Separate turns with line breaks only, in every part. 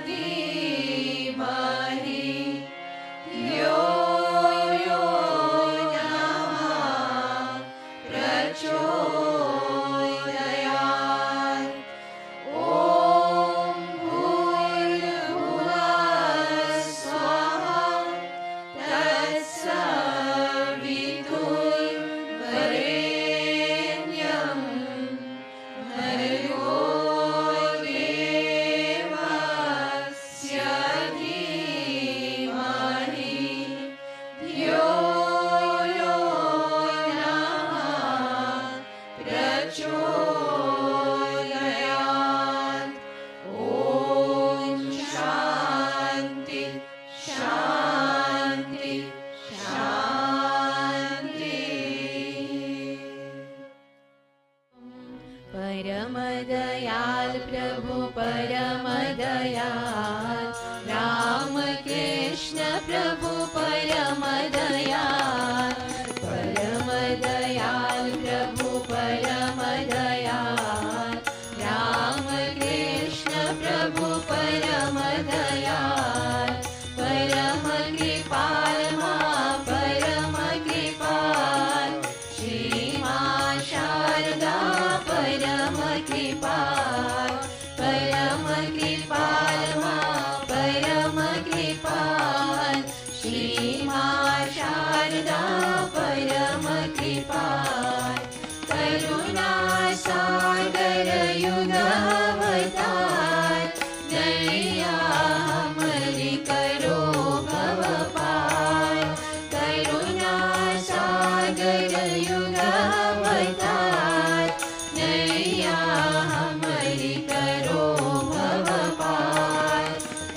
धीमहि यो यो नमः प्रचोदयात्। ॐ भूर्भुवः स्वः तत्सवितुर्वरेण्यं भर्गो देवस्य धीमहि धियो यो नमः प्रचोदयात्। ॐ शान्ति शान्ति शान्ति। परम दयाल प्रभु परम दयाल राम कृष्ण प्रभु परम दयाल। परम दयाल प्रभु परम दयाल राम कृष्ण प्रभु परम दयाल। परम कृपाल मां परम कृपाल श्री मां शारदा परम कृपाल। परम कृपाल मां परम कृपाल श्री मां शारदा परम कृपाल। करुणा सागर युग अवतार नैया हमरी करो भव पार। करुणा सागर युग अवतार नैया हमरी करो भव पार।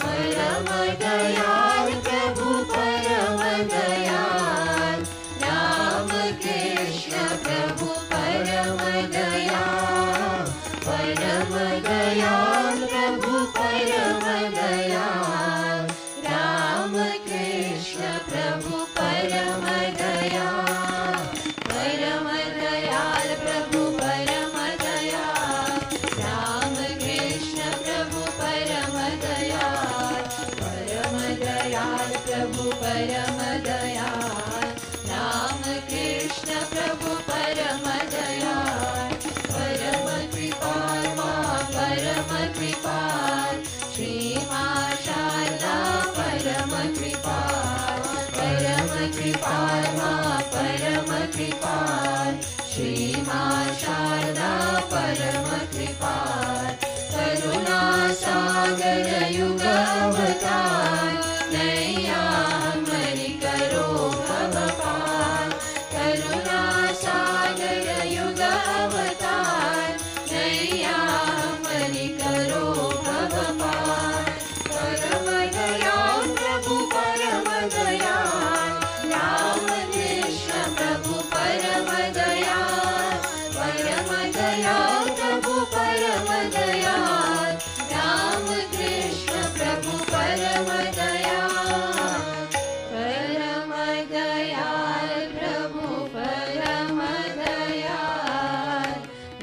परम दयाल प्रभु परम दयाल राम कृष्ण प्रभु परम दयाल। परम दयाल प्रभु परम दयाल राम कृष्ण प्रभु परम दयाल। परम दयाल प्रभु परम दयाल राम कृष्ण प्रभु परम दयाल। परम दयाल प्रभु परम दयाल राम कृष्ण प्रभु परम दयाल। परम कृपाल मां परम कृपाल श्री मां शारदा परम कृपाल। परम कृपाल मां परम कृपाल श्री मां शारदा परम कृपाल। करुणा सागर युग अवतार नैया हमरी करो भव पार। करुणा सागर युग अवतार नैया हमरी करो भव पार। परम दयाल प्रभु परम दयाल राम कृष्ण प्रभु परम दयाल। परम दयाल प्रभु परम दयाल राम कृष्ण प्रभु परम दयाल। परम दयाल प्रभु परम दयाल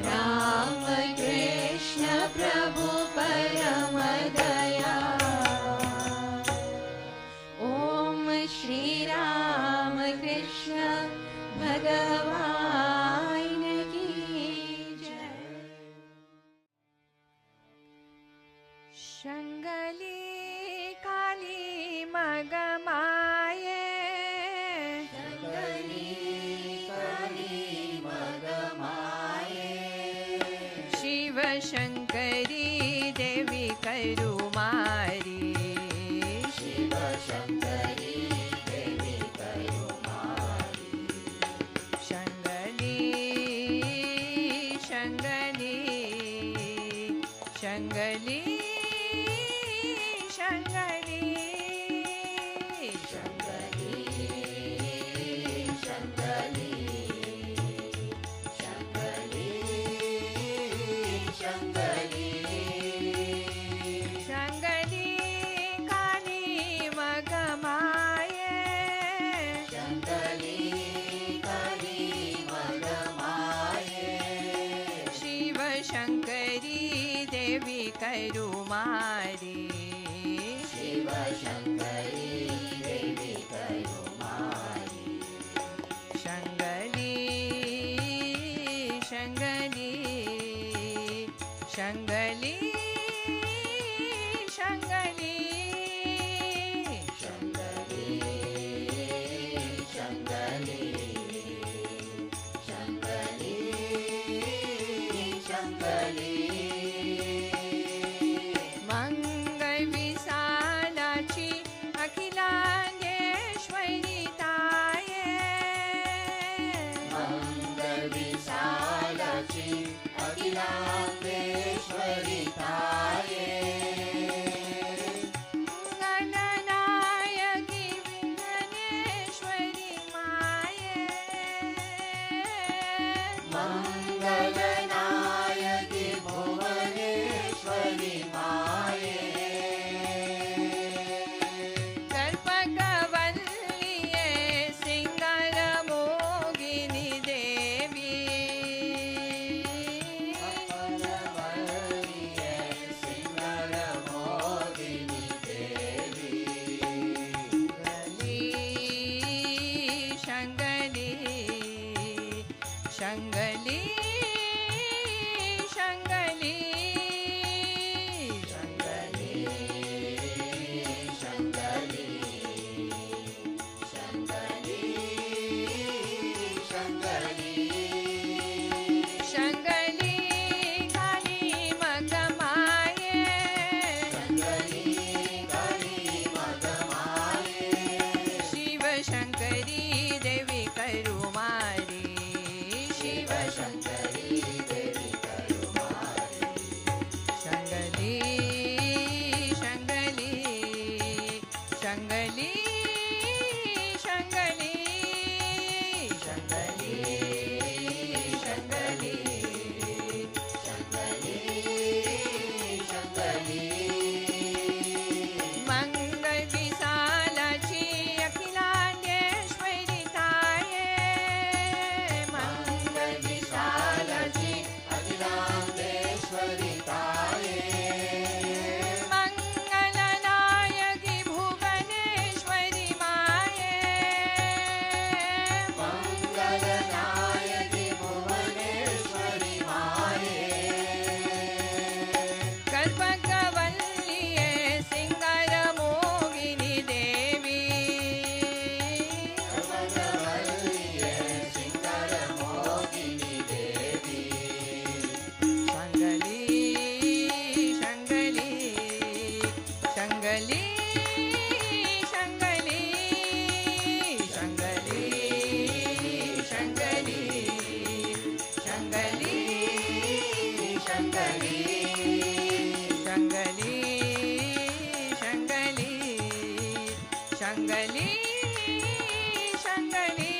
राम कृष्ण प्रभु परम दयाल। ओम श्री राम कृष्ण भगवान की जय।
शंगली काली मगमाये
शंगली काली मगमाये
शिव शंकरी देवी करुमारी।
शिव शंकरी देवी करुमारी।
शंगली शंगली शंगली शंगली
शंकरी शंकरी शंकरी शंकरी
शंगली काली मगमाये
शंकरी काली मगमाये
शिव शंकरी देवी करुमारी। शङ्गली शङ्गली
शङ्गली शङ्गली शङ्गली शङ्गली
मंगल विशालाची अखिलांडेश्वरी ताये
मंगल विशालाची अखिलांडेश्वरी ताये
मंगलनायकी भुवनेश्वरी माये
मंगलनायकी भुवनेश्वरी माये
कल्पकवल्लिये सिंगारमोगिनी देवी
कल्पकवल्लिये सिंगारमोगिनी देवी
शङ्गली शङ्गली शङ्गली शङ्गली शङ्गली शङ्गली शङ्गली
शङ्गली
शङ्गली शङ्गली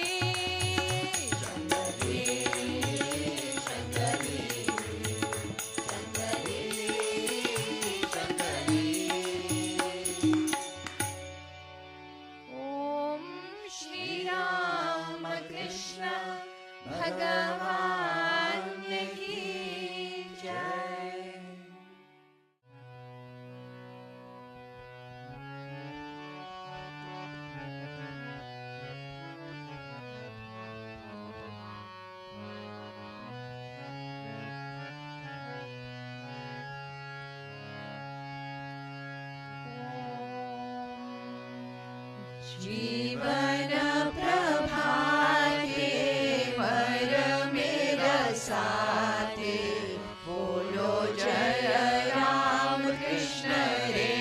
शङ्गली शङ्गली ॐ श्रीराम कृष्ण भगवान् की जय। जीवन प्रभाते परमे रसाते बोलो जय राम कृष्ण रे।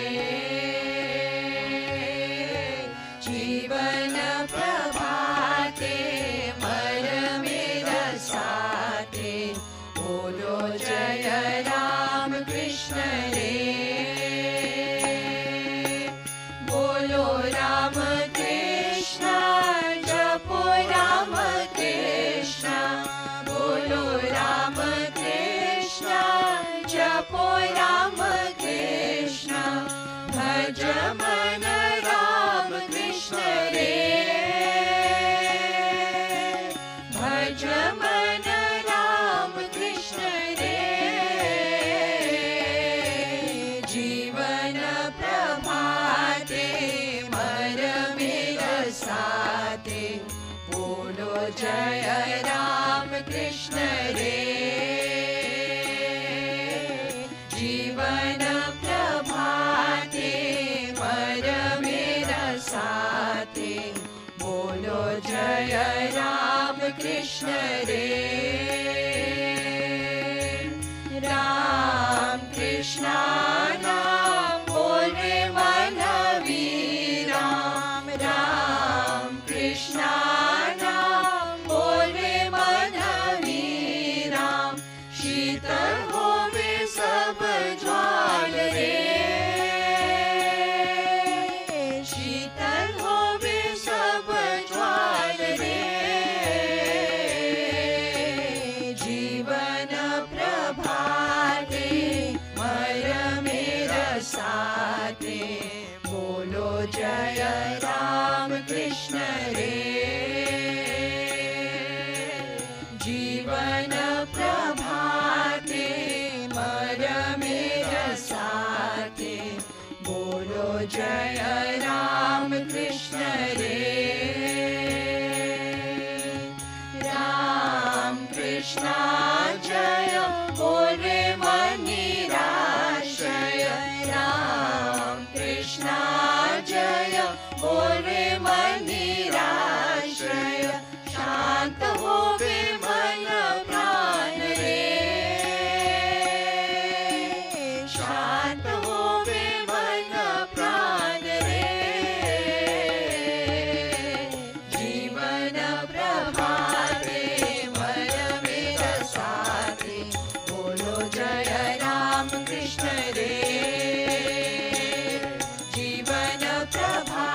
जीवन प्रभाते परमे रसाते बोलो जय राम कृष्ण रे। बोलो राम कृष्ण जपो राम कृष्ण बोलो राम कृष्ण जपो राम कृष्ण भज मन राम कृष्ण रे। भज मन राम कृष्ण रे। जीवन प्रभाते मरमे रसाते बोलो जय राम कृष्ण रे। जीवन प्रभाते मरमे रसाते बोलो जय राम कृष्ण रे। राम कृष्ण नाम बोले मन वीराम राम कृष्ण नाम बोले मन वीराम शीतल होवे सब ज्वाल रे। शीतल होवे सब ज्वाल रे। जीवन प्रभाते मरमे रसाते बोलो जय राम कृष्ण रे। जीवन प्रभाते मरमे रसाते बोलो जय राम कृष्ण रे। राम कृष्ण जय बोले मनिराशय राम कृष्ण जय बोले मनिराशय शांत होवे मन प्राण रे। शांत होवे मन प्राण रे। जीवन प्रभाते मरमे रसाते बोलो जय राम कृष्ण रे। जीवन प्रभा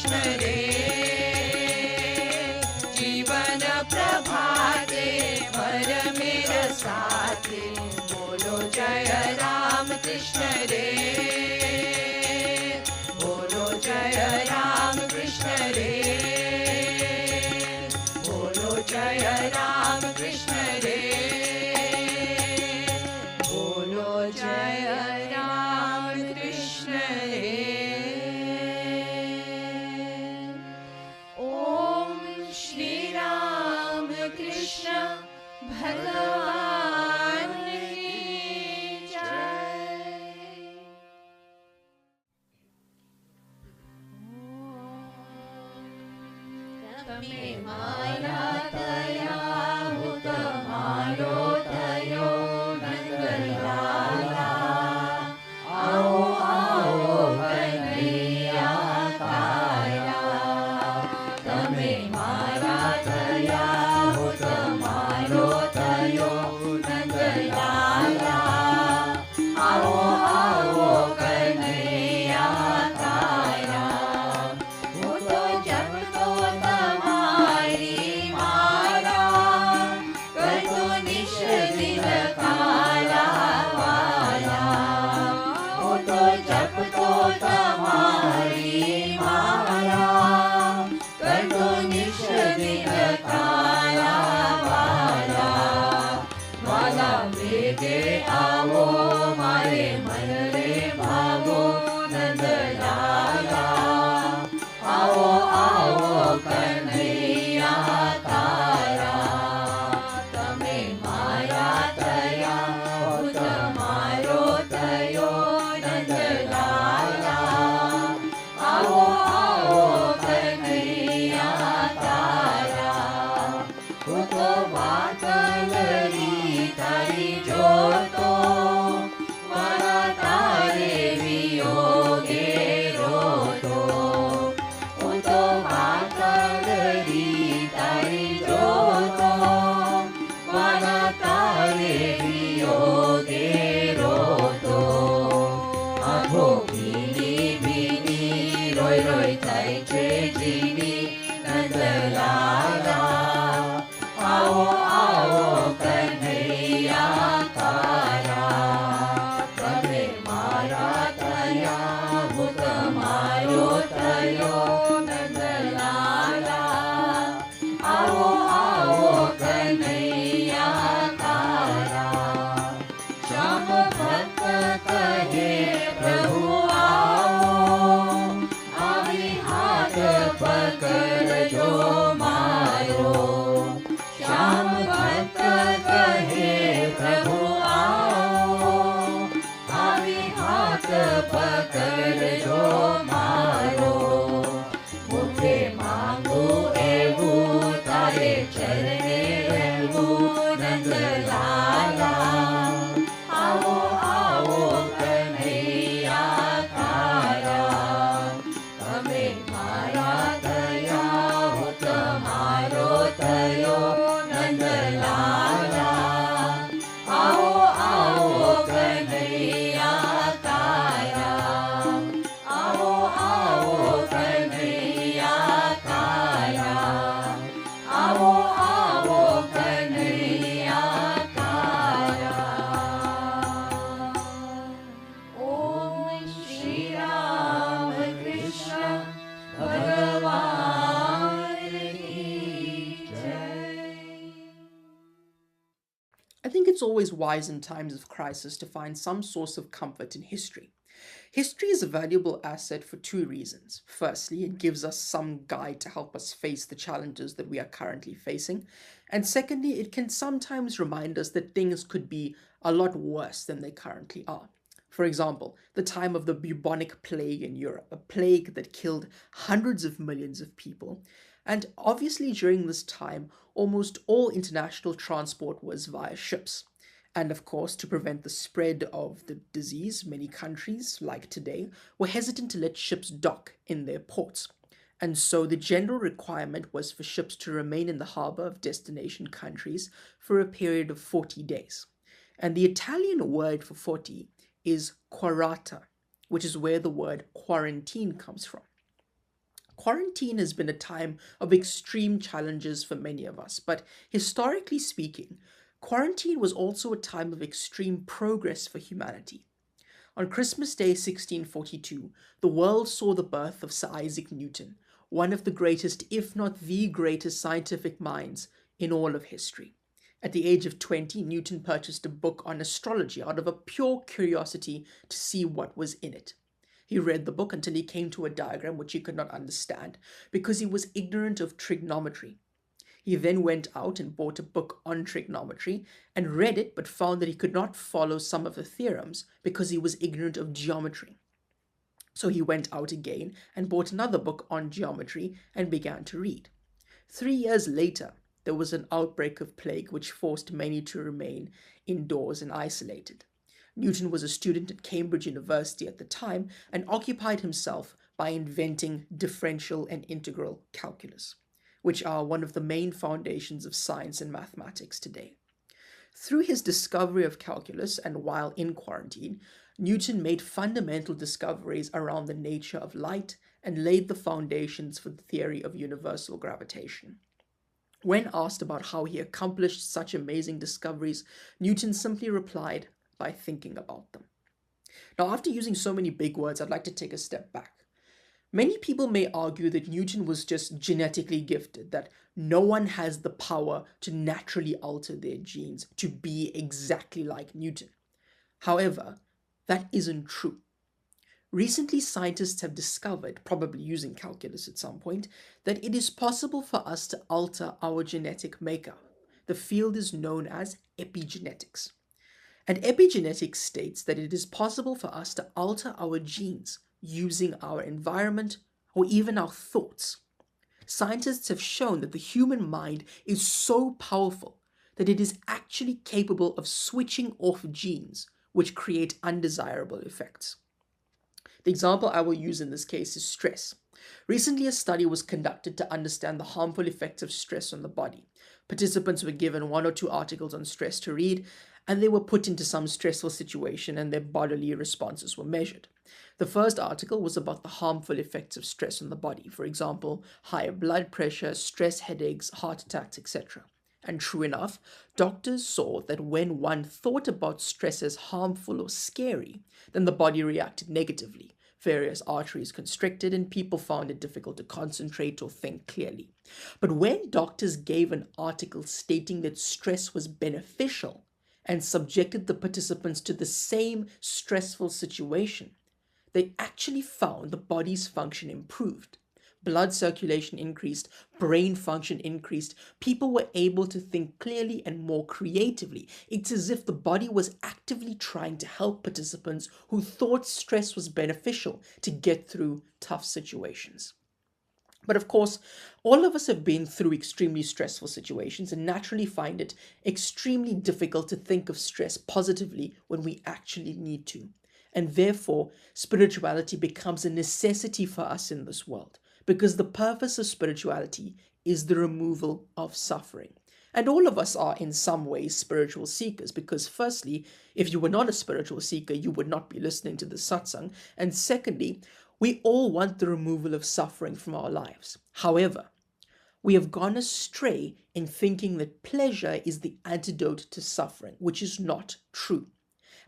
कृष्ण रे जीवन प्रभाते भर मेरा साथे बोलो जय राम कृष्ण रे बोलो जय राम कृष्ण रे बोलो जय राम कृष्ण रे बोलो जय राम कृष्ण रे ओम श्री राम कृष्ण भगवान की जय। તમે મારા દયા હું તમારો થયો નંદલાલા આવો આવો કનૈયા તારા તમે મારા દયા હું તમારો થયો નંદલાલા આવો આવો કનૈયા તારા હું તો જપતો તમારી મારા કરતો નિશ દિલ કાલા વાલા હું તો જપતો તમારી મારા કરતો નિશ દિલ કાલા વાલા વાલા વેગે આવો મારે મન રે ભાવો નંદલાલા આવો આવો કનૈયા તારા તમે મારા થયા હું તમારો થયો નંદલાલા આવો આવો કનૈયા તારા હું તો વાત કરી તારી જોતો મારા તારે વિયોગે રોતો હું તો વાત કરી તારી જોતો મારા તારે વિયોગે રોતો આંખો ભીની ભીની રોય રોય થાય છે જીની નંદલાલા આવો આવો કનૈયા તારા તમે મારા થયા હું તમારો થયો નંદલાલા આવો આવો કનૈયા તારા શ્યામ ભક્ત કહે પ્રભુ આવો આવી હાથ પકડજો મારો શ્યામ ભક્ત કહે પ્રભુ આવો આવી હાથ પકડજો મારો મુખે માંગુ એવું તારે ચરણે રહેવું નંદલાલા આવો આવો કનૈયા તારા તમે મારા થયા હું તમારો થયો નંદલાલા આવો આવો કનૈયા તારા આવો આવો કનૈયા તારા આવો આવો કનૈયા તારા ઓમ શ્રી રામ કૃષ્ણ ભગવાન કી જય.
I think it's always wise in times of crisis to find some source of comfort in history. History is a valuable asset for two reasons. Firstly, it gives us some guide to help us face the challenges that we are currently facing. And secondly, it can sometimes remind us that things could be a lot worse than they currently are. For example, the time of the bubonic plague in Europe, a plague that killed hundreds of millions of people. And obviously during this time, almost all international transport was via ships. And of course, to prevent the spread of the disease, many countries, like today, were hesitant to let ships dock in their ports. And so the general requirement was for ships to remain in the harbor of destination countries for a period of 40 days. And the Italian word for 40 is quarata, which is where the word quarantine comes from. Quarantine has been a time of extreme challenges for many of us, but historically speaking, quarantine was also a time of extreme progress for humanity. On Christmas Day 1642, the world saw the birth of Sir Isaac Newton, one of the greatest, if not the greatest, scientific minds in all of history. At the age of 20, Newton purchased a book on astrology out of a pure curiosity to see what was in it. He read the book until he came to a diagram which he could not understand because he was ignorant of trigonometry. He then went out and bought a book on trigonometry and read it, but found that he could not follow some of the theorems because he was ignorant of geometry. So he went out again and bought another book on geometry and began to read. 3 years later, there was an outbreak of plague which forced many to remain indoors and isolated. Newton was a student at Cambridge University at the time and occupied himself by inventing differential and integral calculus, which are one of the main foundations of science and mathematics today. Through his discovery of calculus and while in quarantine, Newton made fundamental discoveries around the nature of light and laid the foundations for the theory of universal gravitation. When asked about how he accomplished such amazing discoveries, Newton simply replied by thinking about them. Now, after using so many big words, I'd like to take a step back. Many people may argue that Newton was just genetically gifted, that no one has the power to naturally alter their genes to be exactly like Newton. However, that isn't true. Recently, scientists have discovered, probably using calculus at some point, that it is possible for us to alter our genetic makeup. The field is known as epigenetics. And epigenetics states that it is possible for us to alter our genes using our environment or even our thoughts. Scientists have shown that the human mind is so powerful that it is actually capable of switching off genes which create undesirable effects. The example I will use in this case is stress. Recently, a study was conducted to understand the harmful effects of stress on the body. Participants were given 1 or 2 articles on stress to read, and they were put into some stressful situation and their bodily responses were measured. The first article was about the harmful effects of stress on the body, for example, higher blood pressure, stress headaches, heart attacks, etc. And true enough, doctors saw that when one thought about stress as harmful or scary, then the body reacted negatively. Various arteries constricted and people found it difficult to concentrate or think clearly. But when doctors gave an article stating that stress was beneficial and subjected the participants to the same stressful situation, they actually found the body's function improved. Blood circulation increased, brain function increased, people were able to think clearly and more creatively. It's as if the body was actively trying to help participants who thought stress was beneficial to get through tough situations. But of course, all of us have been through extremely stressful situations and naturally find it extremely difficult to think of stress positively when we actually need to. And therefore, spirituality becomes a necessity for us in this world, because the purpose of spirituality is the removal of suffering. And all of us are in some ways spiritual seekers, because firstly, if you were not a spiritual seeker, you would not be listening to the satsang. And secondly, we all want the removal of suffering from our lives. However, we have gone astray in thinking that pleasure is the antidote to suffering, which is not true.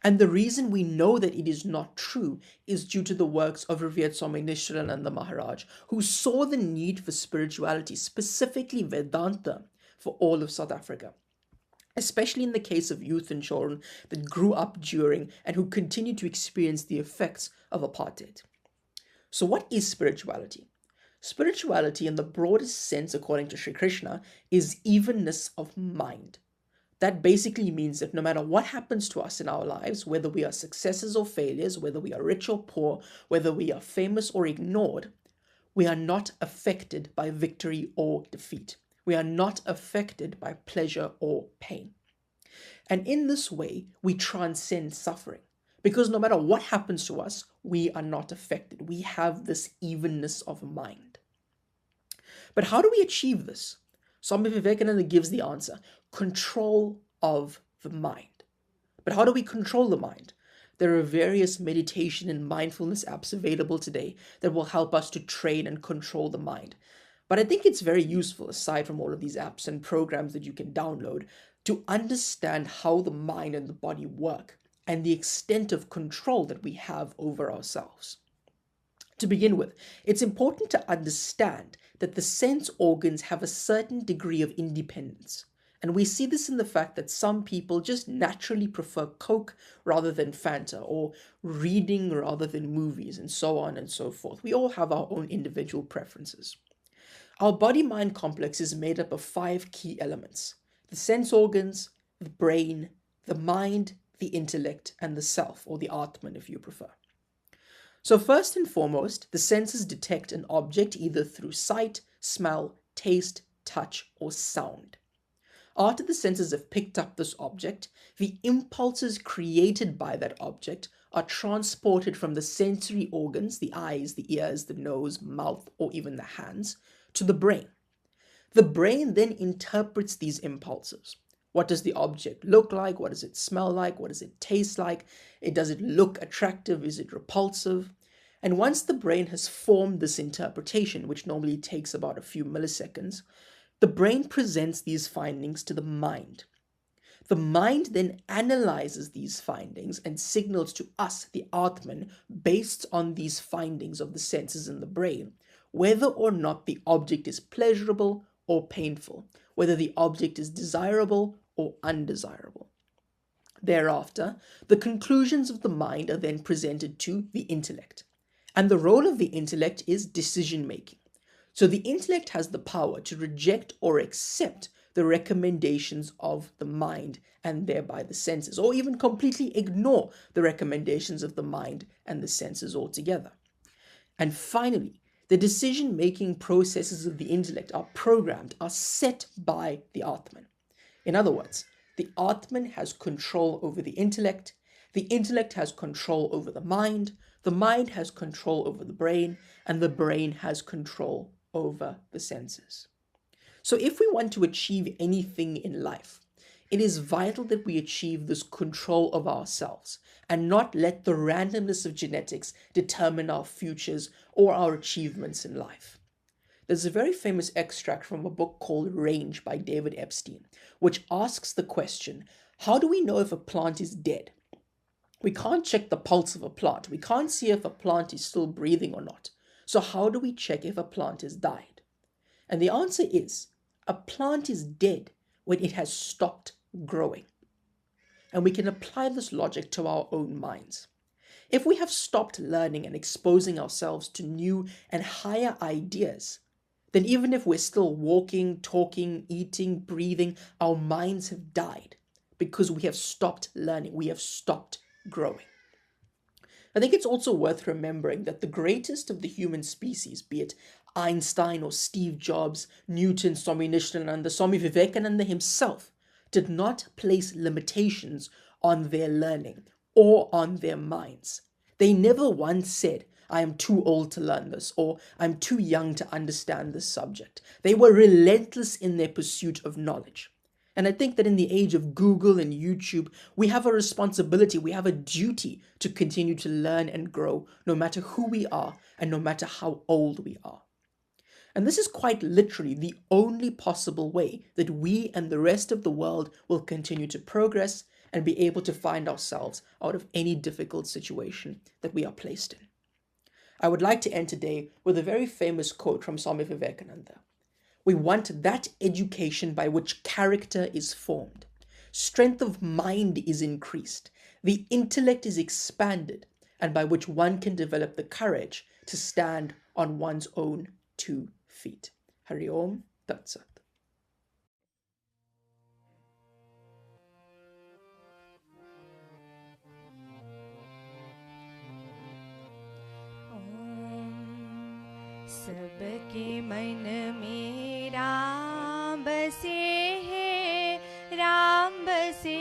And the reason we know that it is not true is due to the works of Revered Swami Nishrananda Maharaj, who saw the need for spirituality, specifically Vedanta, for all of South Africa, especially in the case of youth and children that grew up during and who continue to experience the effects of apartheid. So what is spirituality? Spirituality, in the broadest sense, according to Sri Krishna, is evenness of mind. That basically means that no matter what happens to us in our lives, whether we are successes or failures, whether we are rich or poor, whether we are famous or ignored, we are not affected by victory or defeat. We are not affected by pleasure or pain. And in this way, we transcend suffering. Because no matter what happens to us, we are not affected. We have this evenness of mind. But how do we achieve this? Swami Vivekananda gives the answer: control of the mind. But how do we control the mind? There are various meditation and mindfulness apps available today that will help us to train and control the mind. But I think it's very useful, aside from all of these apps and programs that you can download, to understand how the mind and the body work and the extent of control that we have over ourselves. To begin with, it's important to understand that the sense organs have a certain degree of independence. And we see this in the fact that some people just naturally prefer Coke rather than Fanta, or reading rather than movies, and so on and so forth. We all have our own individual preferences. Our body-mind complex is made up of 5 key elements: the sense organs, the brain, the mind, the intellect, and the self, or the Atman if you prefer. So first and foremost, the senses detect an object either through sight, smell, taste, touch, or sound. After the senses have picked up this object, the impulses created by that object are transported from the sensory organs, the eyes, the ears, the nose, mouth, or even the hands, to the brain. The brain then interprets these impulses. What does the object look like? What does it smell like? What does it taste like? Does it look attractive? Is it repulsive? And once the brain has formed this interpretation, which normally takes about a few milliseconds, the brain presents these findings to the mind. The mind then analyzes these findings and signals to us, the Atman, based on these findings of the senses in the brain, whether or not the object is pleasurable or painful, whether the object is desirable or undesirable. Thereafter, the conclusions of the mind are then presented to the intellect. And the role of the intellect is decision-making. So the intellect has the power to reject or accept the recommendations of the mind and thereby the senses, or even completely ignore the recommendations of the mind and the senses altogether. And finally, the decision-making processes of the intellect are programmed, are set by the Atman. In other words, the Atman has control over the intellect has control over the mind has control over the brain, and the brain has control over the senses. So if we want to achieve anything in life, it is vital that we achieve this control of ourselves and not let the randomness of genetics determine our futures or our achievements in life. There's a very famous extract from a book called Range by David Epstein, which asks the question, how do we know if a plant is dead? We can't check the pulse of a plant. We can't see if a plant is still breathing or not. So how do we check if a plant has died? And the answer is, a plant is dead when it has stopped growing. And we can apply this logic to our own minds. If we have stopped learning and exposing ourselves to new and higher ideas, then even if we're still walking, talking, eating, breathing, our minds have died because we have stopped learning, we have stopped growing. I think it's also worth remembering that the greatest of the human species, be it Einstein or Steve Jobs, Newton, Swami Nishananda, Swami Vivekananda himself, did not place limitations on their learning or on their minds. They never once said, I am too old to learn this, or I'm too young to understand this subject. They were relentless in their pursuit of knowledge. And I think that in the age of Google and YouTube, we have a responsibility, we have a duty to continue to learn and grow, no matter who we are and no matter how old we are. And this is quite literally the only possible way that we and the rest of the world will continue to progress and be able to find ourselves out of any difficult situation that we are placed in. I would like to end today with a very famous quote from Swami Vivekananda. We want that education by which character is formed, strength of mind is increased, the intellect is expanded, and by which one can develop the courage to stand on one's own 2 feet. Hari Om Tat Sat.
सबके मन में राम बसे हैं, राम बसे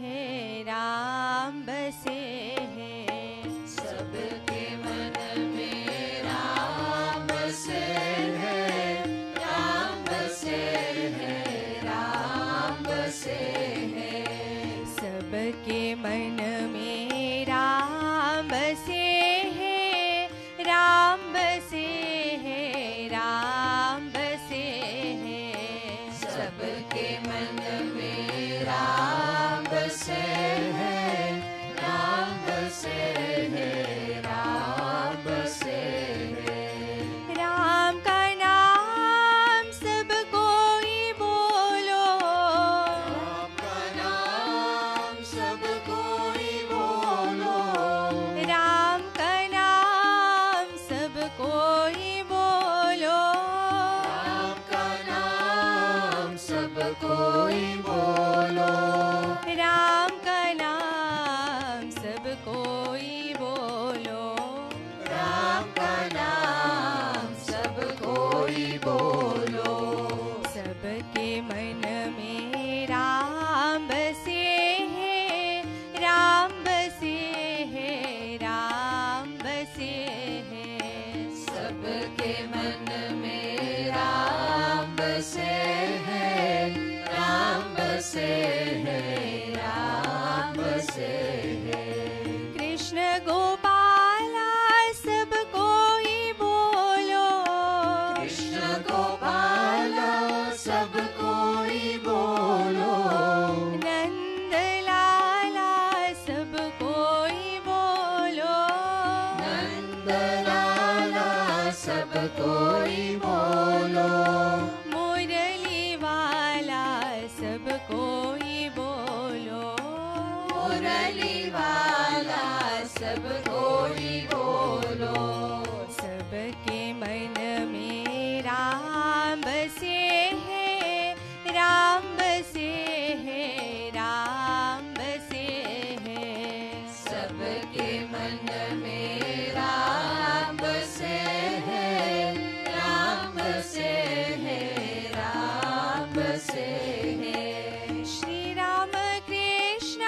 हैं, राम बसे हैं।
सबके मन में राम बसे हैं, राम बसे हैं, राम बसे हैं।
सबके मन में
है, राम से है।
कृष्ण गोपाला सब कोई बोलो,
कृष्ण गोपाला सब कोई बोलो,
नंद लाला सब कोई बोलो,
नंद लाला सब कोई बोलो,
मुरली वाला सब कोई बोलो,
मुरली वाला सब कोई बोलो।
सबके मन में राम बसे है, राम बसे है, राम बसे है।
सबके मन में राम बसे है, राम बसे है, राम बसे है।
श्री राम कृष्ण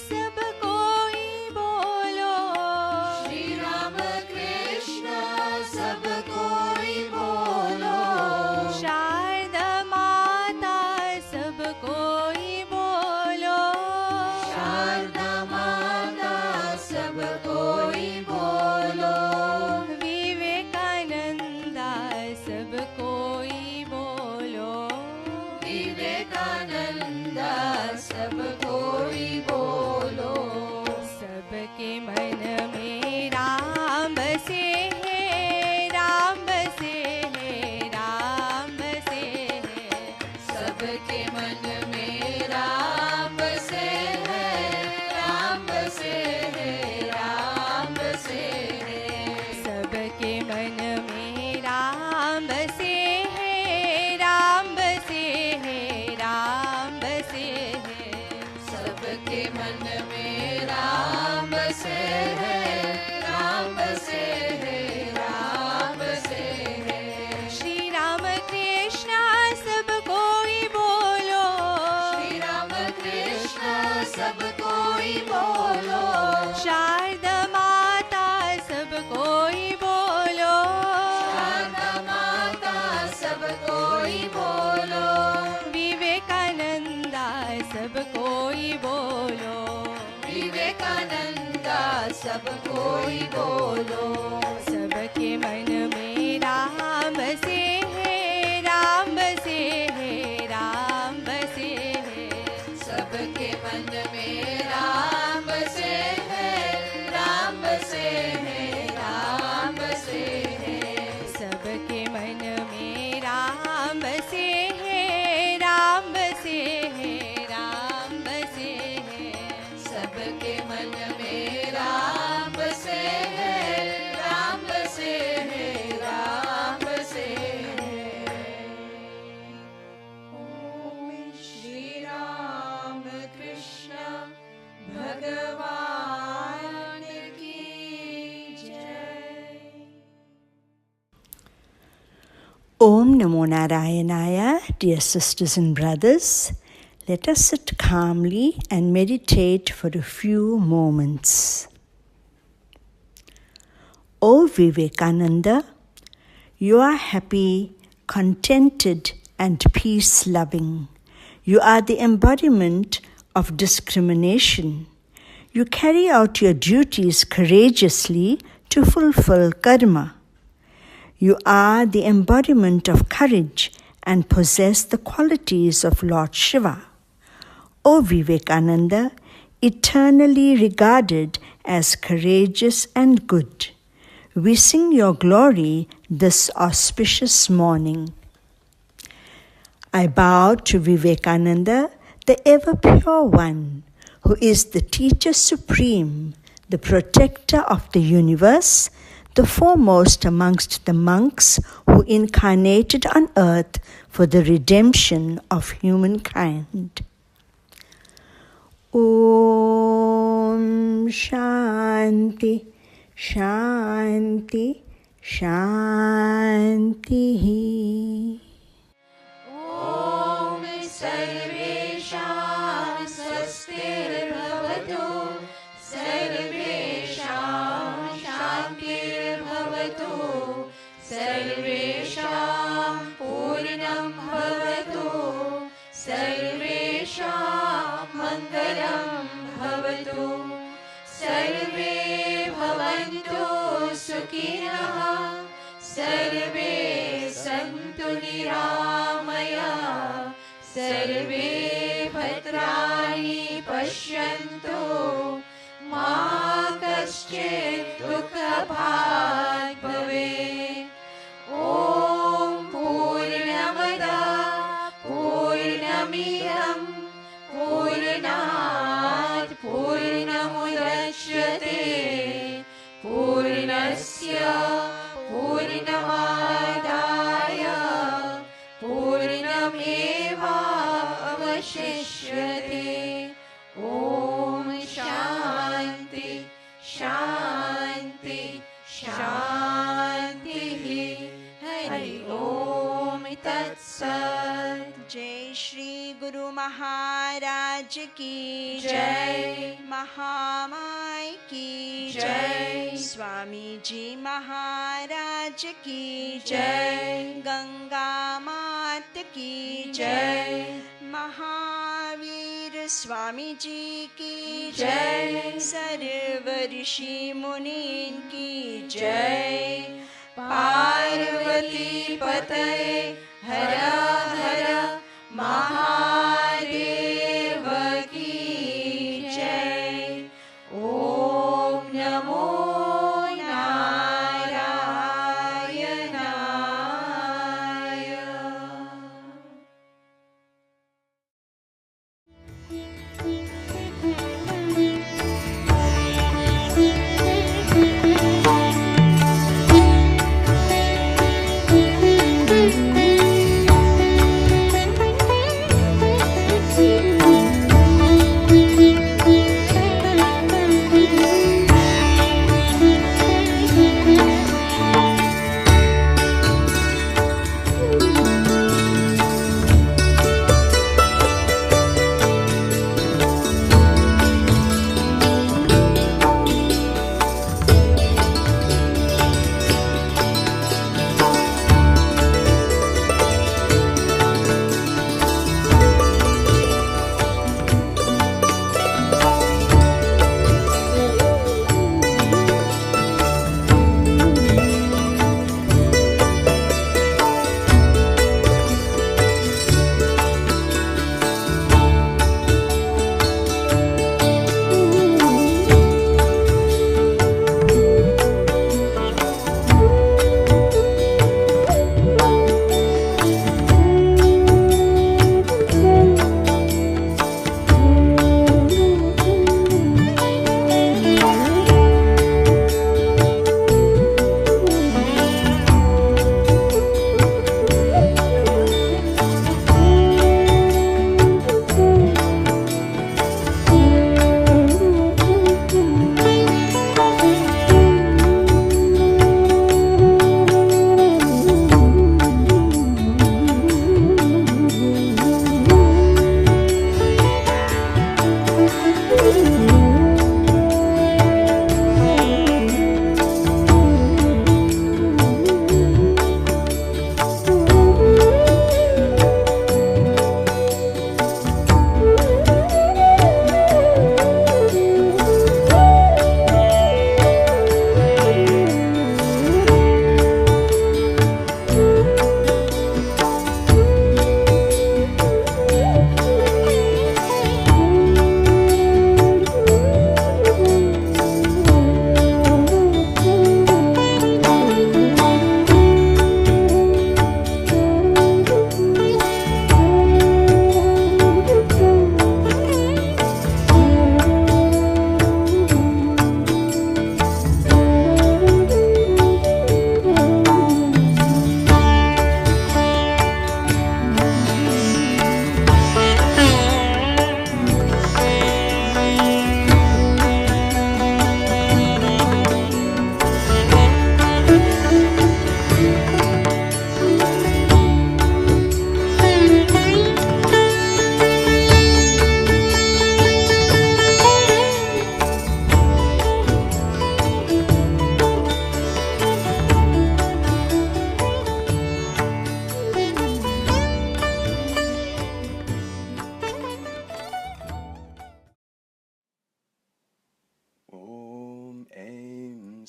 सब कोई बोलो,
श्री राम कृष्ण सब कोई बोलो,
शारदा माता सब कोई बोलो,
शारदा माता सब कोई बोलो,
विवेकानंदा सब कोई बोलो,
विवेकानंदा सब कोई बोलो।
सबके मन में राम बसे है, राम बसे है, राम बसे है।
सबके मन में राम बसे है, राम बसे है, राम बसे है।
सबके मन में राम बसे है, राम बसे है, राम बसे है।
सबके मन में राम बसे है, राम बसे है, राम बसे है।
श्री राम कृष्ण सब कोई बोलो,
श्री राम कृष्ण सब कोई बोलो,
शारदा माता सब कोई बोलो,
शारदा माता सब कोई बोलो,
विवेकानंदा सब कोई बोलो,
विवेकानंदा सब कोई बोलो।
सबके मन में राम बसे है, राम बसे है, राम बसे है।
सबके मन में राम बसे है, राम बसे है, राम बसे है।
सबके मन में राम बसे है, राम बसे है, राम बसे है।
सबके मन में राम बसे है, राम बसे है, राम बसे है। ओम श्री राम कृष्ण भगवान की जय।
Om Namo Narayana, dear sisters and brothers. Let us sit calmly and meditate for a few moments. O Vivekananda, you are happy, contented, and peace-loving. You are the embodiment of discrimination. You carry out your duties courageously to fulfill karma. You are the embodiment of courage and possess the qualities of Lord Shiva. O Vivekananda, eternally regarded as courageous and good, we sing your glory this auspicious morning. I bow to Vivekananda, the ever-pure one, who is the teacher supreme, the protector of the universe, the foremost amongst the monks who incarnated on earth for the redemption of humankind. Om Shanti, Shanti, Shanti.
ॐ सर्वेषां स्वस्तिर्भवतु, सर्वेषां शान्तिर्भवतु, सर्वेषां पूर्णं भवतु, सर्वेषां मङ्गलं भवतु सर्वे भवन्तु सुखिनः सर्वे सन्तु निरामयाः सर्वे भद्राणि पश्यन्तु मा कश्चित् दुःखभाग् भवेत् ॐ पूर्णमदः पूर्णमिदं पूर्णात् पूर्णमुदच्यते पूर्णस्य पूर्णमादाय पूर्णमेवावशिष्यते ॐ शान्ति शान्ति शान्तिः हरि ओम तत्सत्
जय श्री गुरु महाराज की
जय
महामाई की
जय
स्वामी जी महाराज की
जय
गंगा मात की
जय
महावीर स्वामी जी की
जय
सर्व ऋषि मुनीन की
जय पार्वती पतये हर हर महादेव की जय ओम नमो नारायणाय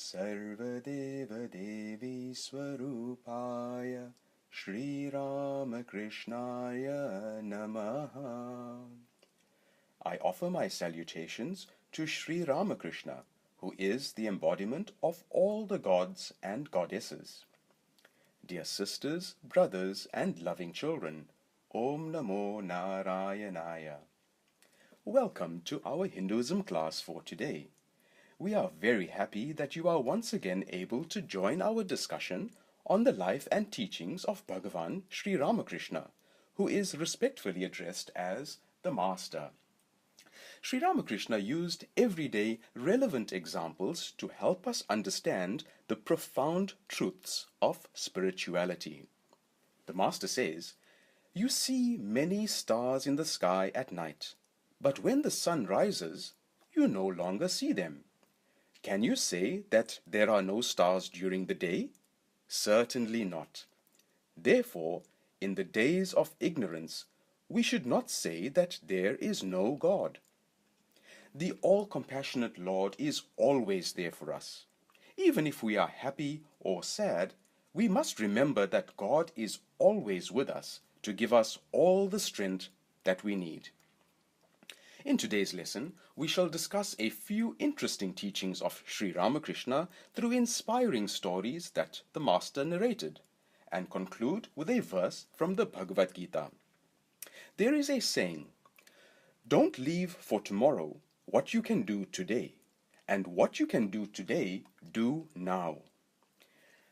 Sarada Devi Swarupaya Shri Ramakrishnaya Namaha. I offer my salutations to Shri Ramakrishna, who is the embodiment of all the gods and goddesses. Dear sisters, brothers, and loving children, Om Namo Narayanaya. Welcome to our Hinduism class for today. We are very happy that you are once again able to join our discussion on the life and teachings of Bhagavan Sri Ramakrishna, who is respectfully addressed as the Master. Sri Ramakrishna used everyday relevant examples to help us understand the profound truths of spirituality. The Master says, "You see many stars in the sky at night, but when the sun rises, you no longer see them. Can you say that there are no stars during the day? Certainly not. Therefore, in the days of ignorance, we should not say that there is no God. The all-compassionate Lord is always there for us. Even if we are happy or sad, we must remember that God is always with us to give us all the strength that we need." In today's lesson, we shall discuss a few interesting teachings of Sri Ramakrishna through inspiring stories that the Master narrated, and conclude with a verse from the Bhagavad Gita. There is a saying, "Don't leave for tomorrow what you can do today, and what you can do today, do now."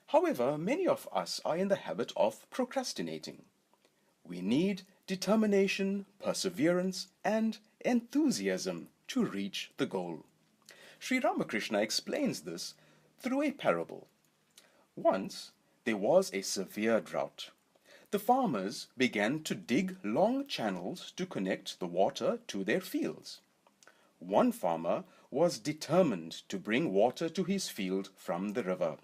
However, many of us are in the habit of procrastinating. We need determination, perseverance, and enthusiasm to reach the goal. Sri Ramakrishna explains this through a parable. Once there was a severe drought. The farmers began to dig long channels to connect the water to their fields. One farmer was determined to bring water to his field from the river.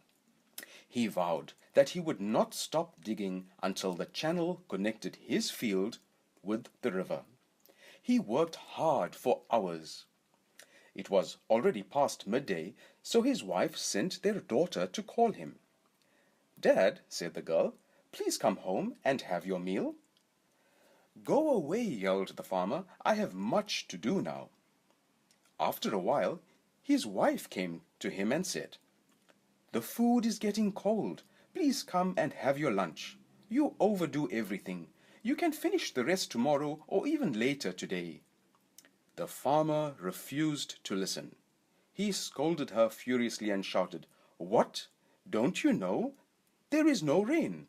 He vowed that he would not stop digging until the channel connected his field with the river. He worked hard for hours. It was already past midday, so his wife sent their daughter to call him. "Dad," said the girl, "please come home and have your meal." "Go away," yelled the farmer. "I have much to do now." After a while, his wife came to him and said, "The food is getting cold. Please come and have your lunch. You overdo everything. You can finish the rest tomorrow or even later today." The farmer refused to listen. He scolded her furiously and shouted, "What? Don't you know? There is no rain.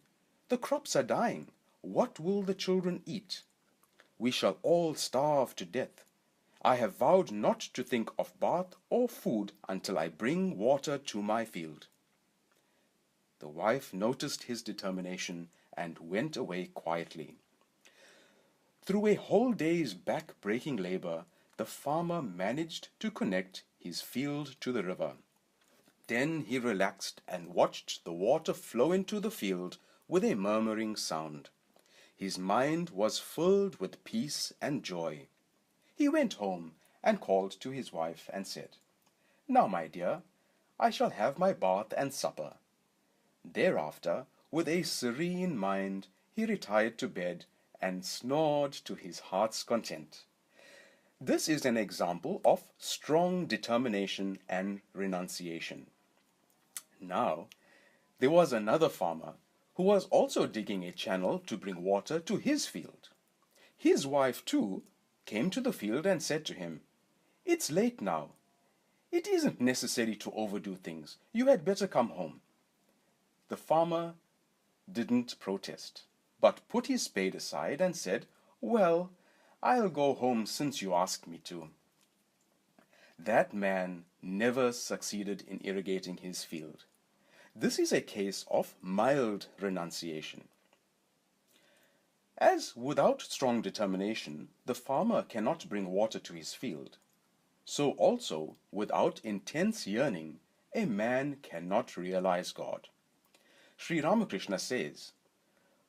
The crops are dying. What will the children eat? We shall all starve to death. I have vowed not to think of bath or food until I bring water to my field." The wife noticed his determination and went away quietly. Through a whole day's back-breaking labor, the farmer managed to connect his field to the river. Then he relaxed and watched the water flow into the field with a murmuring sound. His mind was filled with peace and joy. He went home and called to his wife and said, "Now, my dear, I shall have my bath and supper." Thereafter, with a serene mind, he retired to bed and snored to his heart's content. This is an example of strong determination and renunciation. Now, there was another farmer who was also digging a channel to bring water to his field. His wife, too, came to the field and said to him, "It's late now. It isn't necessary to overdo things. You had better come home." The farmer didn't protest, but put his spade aside and said, "Well, I'll go home since you asked me to." That man never succeeded in irrigating his field. This is a case of mild renunciation. As without strong determination, the farmer cannot bring water to his field, so also without intense yearning, a man cannot realize God. Sri Ramakrishna says,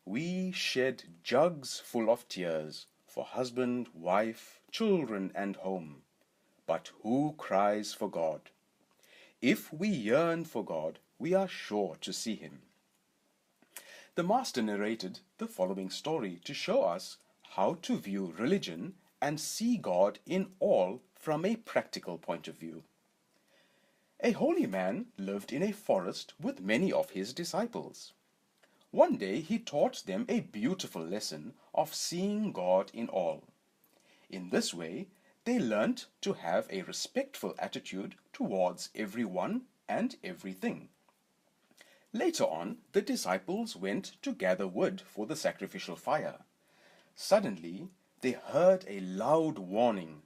"We shed jugs full of tears for husband, wife, children, and home. But who cries for God? If we yearn for God, we are sure to see him. The Master narrated the following story to show us how to view religion and see God in all from a practical point of view. A holy man lived in a forest with many of his disciples. One day he taught them a beautiful lesson of seeing God in all. In this way, they learnt to have a respectful attitude towards everyone and everything. Later on, the disciples went to gather wood for the sacrificial fire. Suddenly, they heard a loud warning.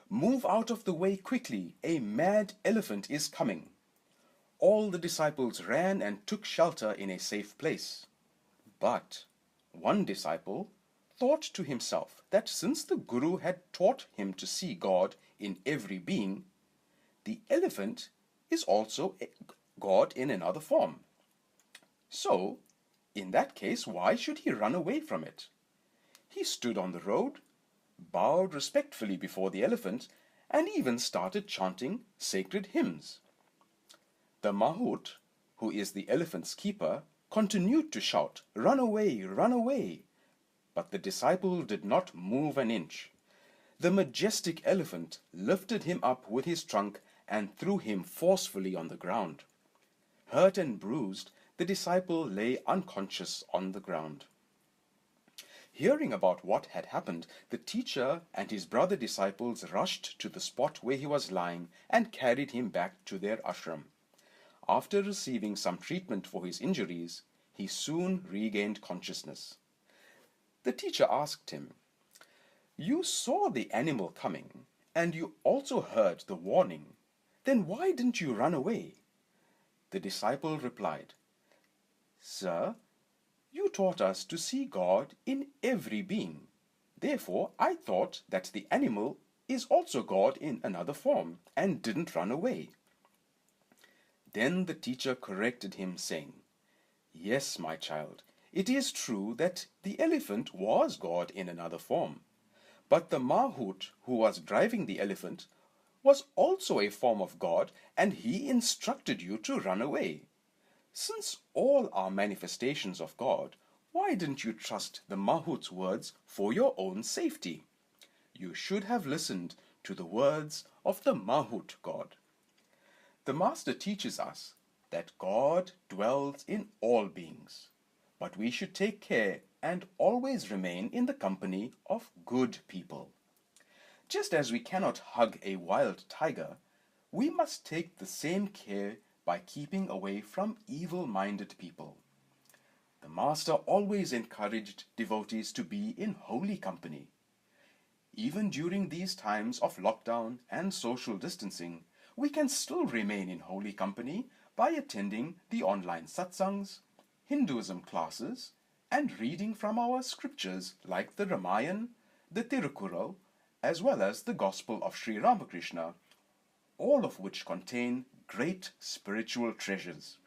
"Move out of the way quickly, a mad elephant is coming." All the disciples ran and took shelter in a safe place. But one disciple thought to himself that since the Guru had taught him to see God in every being, the elephant is also God in another form. So, in that case, why should he run away from it? He stood on the road, bowed respectfully before the elephant, and even started chanting sacred hymns. The Mahout, who is the elephant's keeper, continued to shout, "Run away, run away!" But the disciple did not move an inch. The majestic elephant lifted him up with his trunk and threw him forcefully on the ground. Hurt and bruised, the disciple lay unconscious on the ground. Hearing about what had happened, the teacher and his brother disciples rushed to the spot where he was lying and carried him back to their ashram. After receiving some treatment for his injuries, he soon regained consciousness. The teacher asked him, "You saw the animal coming, and you also heard the warning. Then why didn't you run away?" The disciple replied, "Sir, you taught us to see God in every being. Therefore, I thought that the animal is also God in another form, and didn't run away." Then the teacher corrected him, saying, "Yes, my child, it is true that the elephant was God in another form, but the Mahout who was driving the elephant was also a form of God, and he instructed you to run away. Since all are manifestations of God, why didn't you trust the Mahout's words for your own safety? You should have listened to the words of the Mahout God." The Master teaches us that God dwells in all beings, but we should take care and always remain in the company of good people. Just as we cannot hug a wild tiger, we must take the same care by keeping away from evil-minded people. The Master always encouraged devotees to be in holy company. Even during these times of lockdown and social distancing, we can still remain in holy company by attending the online satsangs, Hinduism classes, and reading from our scriptures like the Ramayana, the Tirukural, as well as the Gospel of Sri Ramakrishna, all of which contain great spiritual treasures.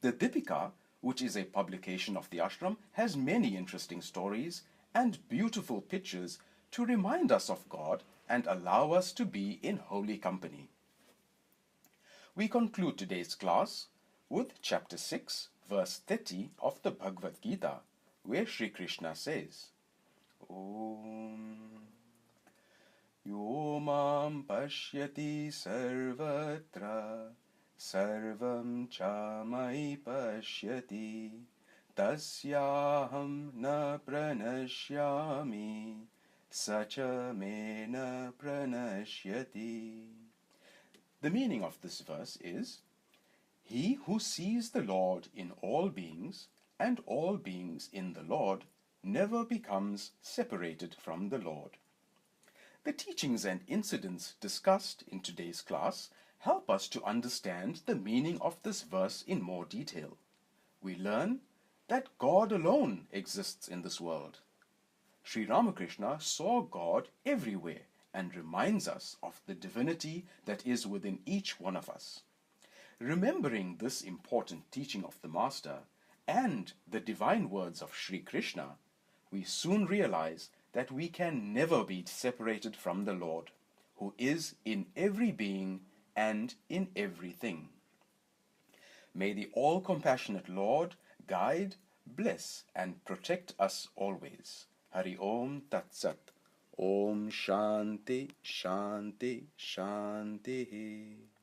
The Dipika, which is a publication of the ashram, has many interesting stories and beautiful pictures to remind us of God and allow us to be in holy company. We conclude today's class with chapter 6, verse 30 of the Bhagavad Gita, where Sri Krishna says, Om Yo Mam Pashyati Sarvatra Sarvam Chamai Pashyati Tasyaham Na Pranashyami Sacha Me Na Pranashyati. The meaning of this verse is, he who sees the Lord in all beings and all beings in the Lord never becomes separated from the Lord. The teachings and incidents discussed in today's class help us to understand the meaning of this verse in more detail. We learn that God alone exists in this world. Sri Ramakrishna saw God everywhere and reminds us of the divinity that is within each one of us. Remembering this important teaching of the Master and the divine words of Sri Krishna, we soon realize that we can never be separated from the Lord, who is in every being and in everything. May the all-compassionate Lord guide, bless, and protect us always. Hari Om Tat Sat. Om Shanti Shanti Shanti.